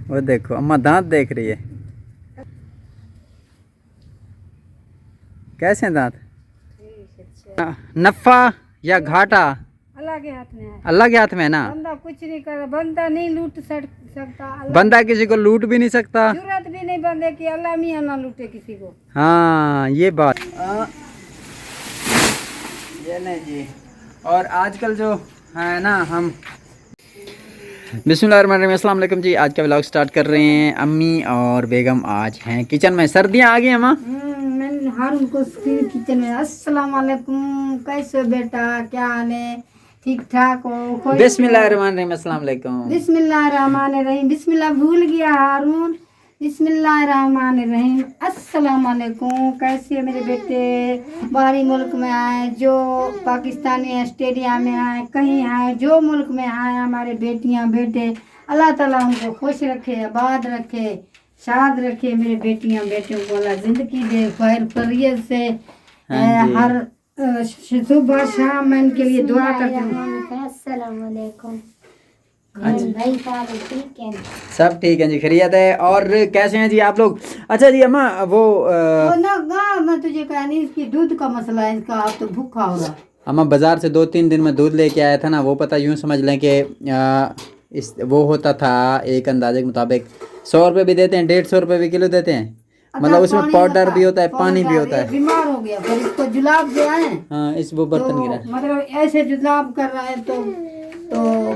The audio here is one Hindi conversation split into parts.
वो देखो अम्मा दांत देख रही है। कैसे हैं दांत? नफा या घाटा अल्लाह के हाथ में है। अल्लाह के हाथ में है ना। बंदा कुछ नहीं कर, बंदा नहीं लूट सकता, बंदा किसी को लूट भी नहीं सकता। जरूरत भी नहीं बंदे की, अल्लाह मियां ना लूटे किसी को। हाँ ये बात। ये नहीं जी। और आजकल जो है ना हम बिस्मिल्लाहिर्रहमानिर्रहीम, अस्सलाम वालेकुम जी। आज का व्लॉग स्टार्ट कर रहे हैं। अम्मी और बेगम आज हैं किचन में। सर्दियाँ आ गई अम्मा। मैंने हारून को किचन में। अस्सलाम वालेकुम, कैसे हो बेटा, क्या हाल है, ठीक ठाक हो? बिस्मिल्लाहिर्रहमानिर्रहीम, अस्सलाम वालेकुम। बिस्मिल्लाहिर्रहमानिर्रहीम, बिस्मिल्लाह भूल गया हारून। बिस्मिल्लाहिर्रहमानिर्रहीम, अस्सलाम वालेकुम। कैसे है मेरे बेटे? बाहरी मुल्क में आए, जो पाकिस्तानी ऑस्ट्रेलिया में आए, कहीं आए, जो मुल्क में आए, हमारे बेटियां बेटे, अल्लाह ताला उनको खुश रखे, आबाद रखे, शाद रखे। मेरे बेटियां बेटों को अल्लाह जिंदगी दे, खैर खैरियत से। हर सुबह शाम मैं इनके लिए दुआ करती हूँ। अस्सलाम वालेकुम भाई, ठीक है? सब ठीक है जी, खैरियत है। और कैसे हैं जी आप लोग? अच्छा जी अम्मा, वो ना गाँव में तुझे कहा नहीं, इसकी दूध का मसला है, इसका आप तो भूखा होगा। अम्मा बाज़ार से 2-3 दिन में दूध लेके आया था ना, वो पता यूँ समझ लें कि इस वो होता था एक अंदाजे के मुताबिक 100 रुपये भी देते हैं, 150 रुपये भी किलो देते हैं। मतलब उसमें पाउडर भी होता है, पानी भी होता है। बीमार हो गया, फिर इसको जुलाब गया है। हाँ, इस वो बर्तन गिरा मतलब ऐसे जुलाब कर रहा है तो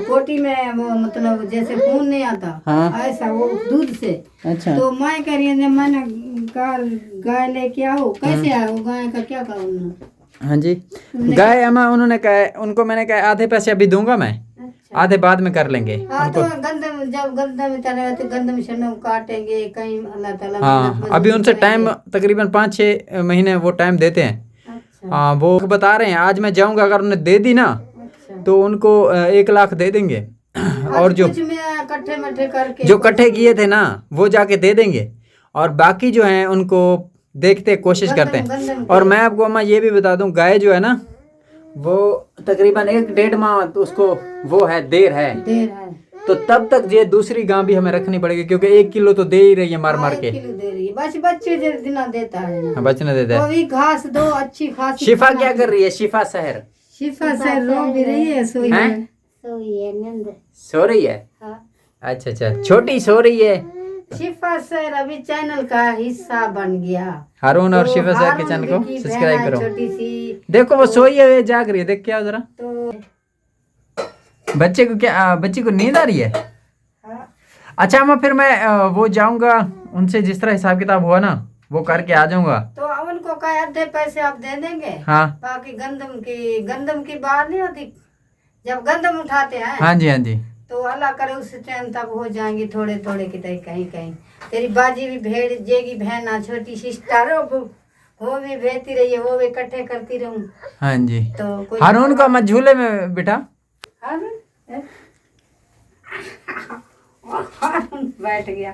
पोटी में वो मतलब जैसे खून नहीं आता। हाँ। ऐसा वो दूध से। अच्छा। तो मैं कह रही हूँ, मैंने कहा गाय लेके आओ। कैसे आओ? गाय का क्या कहा उन्होंने? हाँ जी, गाय अम्मा उन्होंने कहा, उनको मैंने कहा आधे पैसे अभी दूंगा मैं। अच्छा। आधे बाद में कर लेंगे। हाँ, तो गंदम, जब गंदम चलेगा तो गंदम शंदम काटेंगे कहीं, अल्लाह ताला। हाँ, अभी उनसे टाइम तकरीबन 5-6 महीने वो टाइम देते हैं। अच्छा। हाँ, वो बता रहे हैं आज मैं जाऊंगा, अगर उन्हें दे दी ना। अच्छा। तो उनको 1 लाख दे देंगे। और जो कट्ठे मट्ठे करके जो कट्ठे किए थे ना वो जाके दे देंगे, और बाकी जो है उनको देखते कोशिश करते हैं। और मैं आपको अम्मा ये भी बता दूं, गाय जो है ना वो तकरीबन 1-1.5 माह तो उसको वो है, देर है। तो तब तक ये दूसरी गां भी हमें रखनी पड़ेगी, क्योंकि 1 किलो तो दे ही रही है मार मार के। बस बच्चे देता है। हाँ, बचने देता है। वो भी घास दो अच्छी खासी। शिफा क्या कर रही है? शिफा शहर रो भी रही है, सोई है। सो रही है। हाँ। अच्छा अच्छा, छोटी सो रही है। शिफा सर अभी चैनल का हिस्सा बन गया। हारून और शिफा सर के चैनल को सब्सक्राइब करो। छोटी सी देखो वो सोई है, जाग रही है, देख क्या जरा। तो बच्चे को क्या, बच्ची को नींद आ रही है? हाँ। अच्छा अम्मा, फिर मैं वो जाऊंगा उनसे, जिस तरह हिसाब किताब हुआ ना वो करके आ जाऊंगा। तो उनको कहा आधे पैसे आप दे देंगे। हाँ। बाकी गंदम की बात नहीं होती, जब गंदम उठाते हैं। हाँ जी हाँ जी। तो अल्लाह करे उस टाइम तक हो जाएंगे थोड़े थोड़े की तरह, कहीं कहीं। तेरी बाजी भी भेजेगी बहना, छोटी सिस्टर वो भी भेजती रही है, वो भी इकट्ठे करती रहूं। हाँ जी। तो हारून का मत झूले में बिठा। हारून बैठ गया।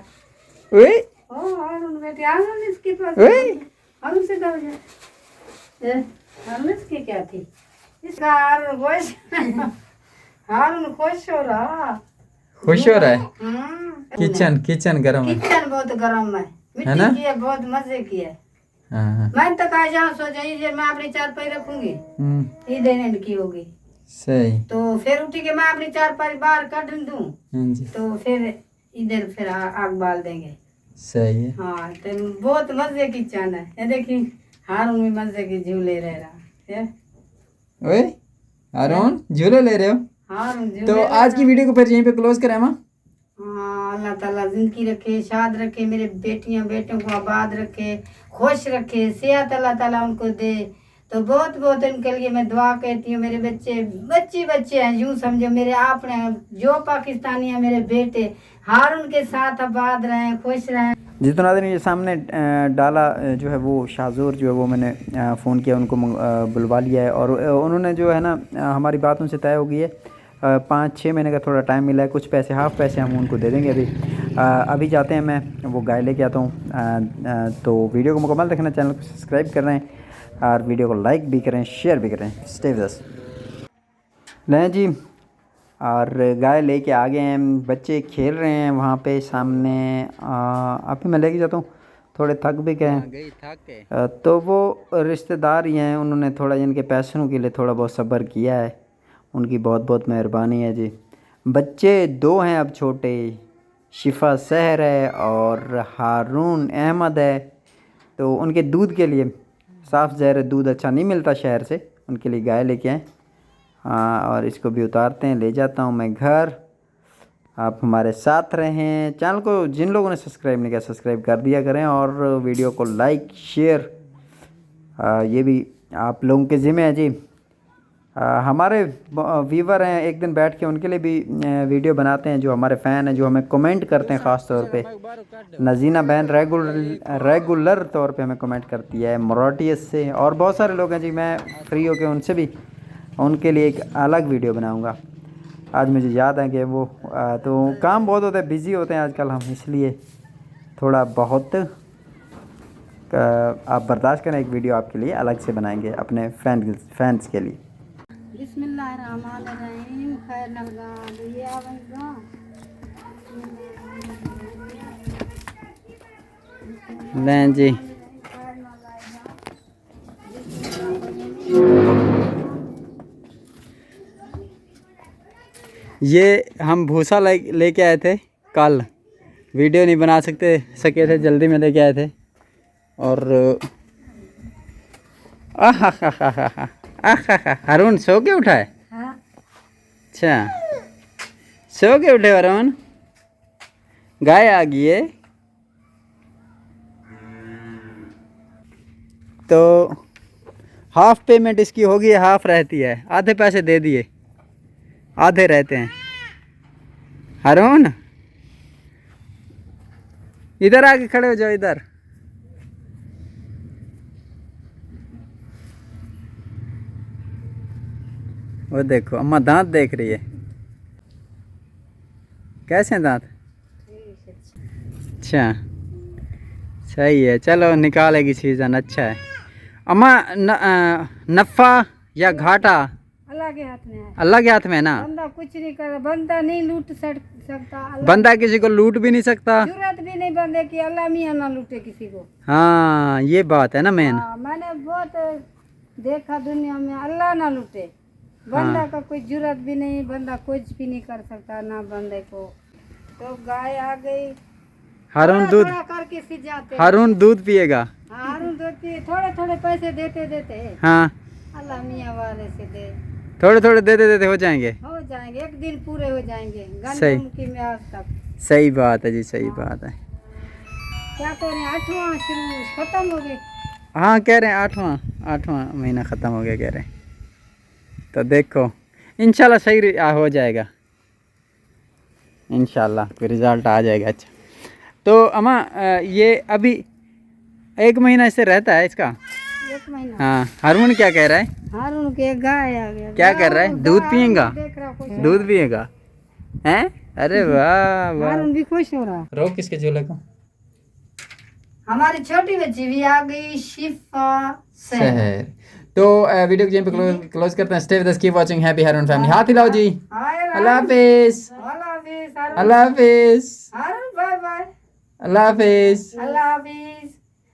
हारून बैठ गया। हारून इसके पास, हारून से दब जा। हारून इसकी क्या थी? इसका हारून खुश हो रहा है। किचन गरम है। किचन बहुत गरम है, मिट्टी की है, बहुत मजे की है। हाँ। मैं तो कहा जहाँ सोचा मैं अपनी चारपाई रखूंगी, इधर इनकी होगी। सही। तो फिर उठी के मैं अपनी चारपाई बाहर काट दूं, तो फिर इधर फिर आग बाल देंगे। सही है। हाँ, तो बहुत मजे की किचन है। ये देखिए हारून भी मजे की झूले रह रहा है। ओए हारून झूले ले रहे हो? तो आज की वीडियो को फिर यहीं पे क्लोज करें माँ। हाँ, अल्लाह ताला जिंदगी रखे, शाद रखे, मेरे बेटियां बेटों को आबाद रखे, खुश रखे, सेहत अल्लाह ताला उनको दे। तो बहुत बहुत इनके लिए मैं दुआ कहती हूँ। मेरे बच्चे हैं, यूँ समझो मेरे आपने, जो पाकिस्तानी है मेरे बेटे, हारून के साथ आबाद रहें, खुश रहें। जितना दिन ये सामने डाला जो है वो शाहजोर जो है वो मैंने फ़ोन किया, उनको बुलवा लिया है, और उन्होंने जो है ना हमारी बात उनसे तय हो गई है। 5-6 महीने का थोड़ा टाइम मिला है, कुछ पैसे हाफ़ पैसे हम उनको दे देंगे। अभी जाते हैं, मैं वो गाय लेके आता हूँ। तो वीडियो को मुकम्मल देखना, चैनल को सब्सक्राइब कर रहे हैं और वीडियो को लाइक भी करें, शेयर भी करें। स्टे विद अस। लें जी, और गाय लेके आ गए हैं, बच्चे खेल रहे हैं वहाँ पे सामने। अभी मैं लेके जाता हूँ, थोड़े थक भी गए हैं। तो वो रिश्तेदार ही हैं, उन्होंने थोड़ा इनके पैसों के लिए थोड़ा बहुत सब्र किया है, उनकी बहुत बहुत मेहरबानी है जी। बच्चे 2 हैं अब छोटे, शिफा सहर है और हारून अहमद है। तो उनके दूध के लिए, साफ़ ज़हर दूध अच्छा नहीं मिलता शहर से, उनके लिए गाय लेके आए। हाँ, और इसको भी उतारते हैं, ले जाता हूँ मैं घर। आप हमारे साथ रहें। चैनल को जिन लोगों ने सब्सक्राइब नहीं किया सब्सक्राइब कर दिया करें, और वीडियो को लाइक शेयर ये भी आप लोगों के ज़िम्मे है जी। हमारे व्यूवर हैं, एक दिन बैठ के उनके लिए भी वीडियो बनाते हैं, जो हमारे फ़ैन हैं, जो हमें कमेंट करते हैं। ख़ास तौर पे नजीना बहन रेगुलर तौर पे हमें कमेंट करती है मोराटियस से, और बहुत सारे लोग हैं जी। मैं फ्री होकर उनसे भी, उनके लिए एक अलग वीडियो बनाऊंगा। आज मुझे याद है कि वो तो काम बहुत होता है, बिज़ी होते हैं आजकल हम, इसलिए थोड़ा बहुत आप बर्दाश्त करें। एक वीडियो आपके लिए अलग से बनाएंगे अपने फैंस के लिए। बिस्मिल्लाहिर्रहमानिर्रहीम। खैर नलगा ये आवेगा। लें जी, ये हम भूसा लेके आए थे कल, वीडियो नहीं बना सके थे, जल्दी में लेके आए थे। और हारून सो के उठा है? हाँ। अच्छा, सो के उठे हारून? गाय आ गई है तो हाफ पेमेंट इसकी होगी, हाफ रहती है। आधे पैसे दे दिए, आधे रहते हैं। हारून इधर आके खड़े हो जाओ, इधर। वो देखो अम्मा दांत देख रही है, कैसे हैं दांत? अच्छा, सही है, चलो निकालेगी सीजन, अच्छा है। अम्मा नफ़ा या घाटा अल्लाह के हाथ में है। अल्लाह के हाथ में है ना। बंदा कुछ नहीं कर, बंदा नहीं लूट सकता, बंदा किसी को लूट भी नहीं सकता, जरूरत भी नहीं बंदे की, अल्लाह मियां ना लूटे किसी को। हाँ, ये बात है ना मेन। मैंने बहुत देखा दुनिया में, अल्लाह ना लूटे। बंदा का कोई जरूरत भी नहीं, बंदा कुछ भी नहीं कर सकता ना बंदे को। तो गाय आ गई, हारून दूध करके सिजाते। हारून दूध पिएगा। हारून दूध पिए, थोड़े थोड़े पैसे देते देते। हाँ, अल्लाह मियां वाले से दे, थोड़े थोड़े देते देते हो जाएंगे, एक दिन पूरे हो जाएंगे। सही। गंदम की म्याद तक। सही बात है जी, सही बात है। क्या कह रहे हैं, 8वां शुरू खत्म हो गए। हाँ, कह रहे हैं 8वां महीना ख़त्म हो गया कह रहे हैं। तो देखो इंशाल्लाह सही हो जाएगा, इंशाल्लाह कोई रिज़ल्ट आ जाएगा अच्छा। तो अम्मा ये अभी 1 महीना इससे रहता है इसका? 1 महीना। हाँ, हारून क्या कह रहा है? हारून के गाय आ गया। क्या कर रहा है? दूध पिएगा? देख रहा खुश। दूध पिएगा हैं? अरे वाह वाह। हारून भी खुश हो रहा। रोक किसके झूले को? हमारी छोटी बच्ची भी आ गई, शिफा सहर। तो वीडियो को यहीं पे क्लोज करते हैं। Stay with us, keep watching happy Haroon family. हाथ हिलाओ जी। अल्लाह हाफिज। अल्लाह हाफिज। हारून बाय बाय। अल्लाह हाफिज। अल्लाह हाफिज।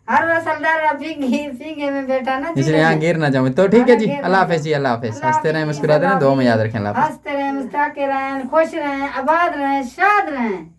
हारून सरदार फिंगे में बैठा ना, इसलिए यहाँ गिर ना जाऊँ। तो ठीक है जी, अल्लाह हाफिज जी, अल्लाह हाफिज। हंसते रहें, मुस्कुराते रहें, दुआ में याद रखें। अल्लाह हाफिज। हंसते रहें, मुस्कुराते रहें, खुश रहें, आबाद रहें, शाद रहें।